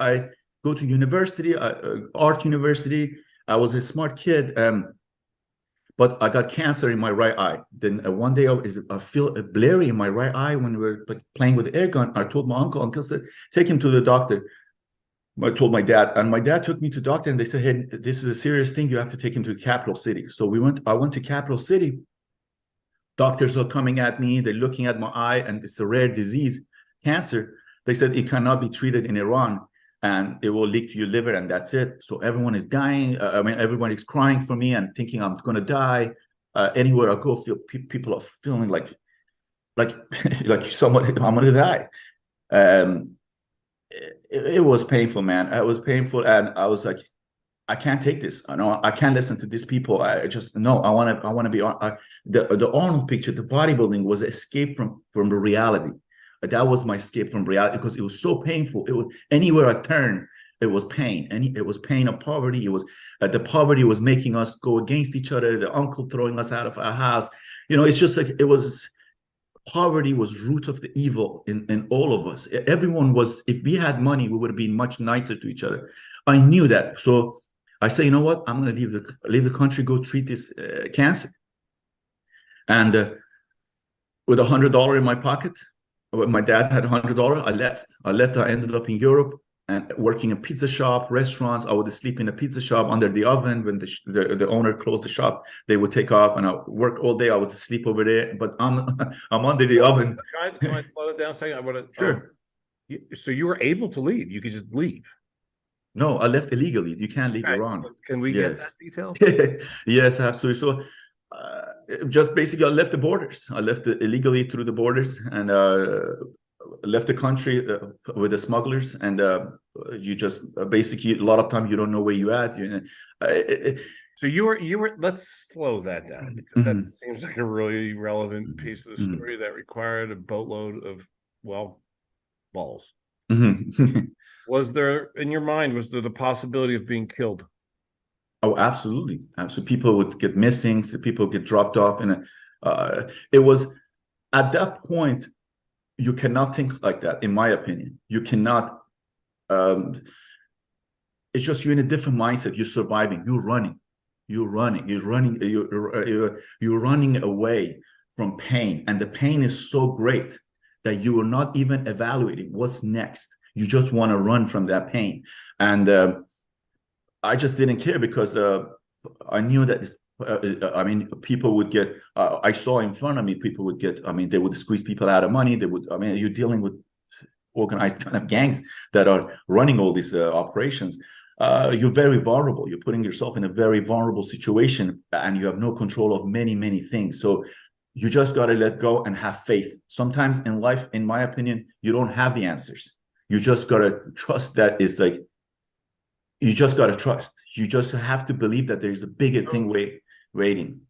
I go to university, art university. I was a smart kid, but I got cancer in my right eye. Then one day I feel a blurry in my right eye when we were like playing with the air gun. I told my uncle said, take him to the doctor. I told my dad, and my dad took me to the doctor, and they said, hey, this is a serious thing. You have to take him to the capital city. So I went to capital city. Doctors are coming at me. They're looking at my eye, and it's a rare disease, cancer. They said it cannot be treated in Iran, and it will leak to your liver, and that's it. So everyone is dying. Everyone is crying for me and thinking I'm going to die. Anywhere I go, people are feeling like like someone, I'm going to die. It was painful, man. It was painful, and I was like, I can't take this. I know I can't listen to these people. I just no. I want to be on. The Arnold picture, the bodybuilding was escape from the reality. That was my escape from reality because it was so painful. It was anywhere I turned, it was pain, and it was pain of poverty. It was the poverty was making us go against each other. The uncle throwing us out of our house. It's just like it was. Poverty was root of the evil in all of us. Everyone was, if we had money, we would have been much nicer to each other. I knew that. So I say, you know what? I'm going to leave the country, go treat this cancer. And with $100 in my pocket, my dad had $100. I left. I ended up in Europe and working in pizza shop, restaurants. I would sleep in a pizza shop under the oven. When the owner closed the shop, they would take off, and I work all day. I would sleep over there, but I'm under the oven. Can I slow it down a second? I want to. Sure. So you were able to leave. You could just leave. No, I left illegally. You can't leave Iran. Can we get that detail? Yes, absolutely. So just basically, I left the borders. I left illegally through the borders, and left the country with the smugglers, and you just basically a lot of time you don't know where you at. So you were. Let's slow that down because that seems like a really relevant piece of the story that required a boatload of balls. Was there in your mind? Was there the possibility of being killed? Oh, absolutely. So people would get missing. So people get dropped off, and it was at that point. You cannot think like that, in my opinion. You cannot. It's just you're in a different mindset. You're surviving. You're running. You're running away from pain, and the pain is so great that you are not even evaluating what's next. You just want to run from that pain, and I just didn't care because I knew that. People would get. I saw in front of me, people would get. They would squeeze people out of money. They would. You're dealing with organized kind of gangs that are running all these operations. You're very vulnerable. You're putting yourself in a very vulnerable situation, and you have no control of many, many things. So you just got to let go and have faith. Sometimes in life, in my opinion, you don't have the answers. You just got to trust that it's like. You just got to trust. You just have to believe that there's a bigger thing waiting.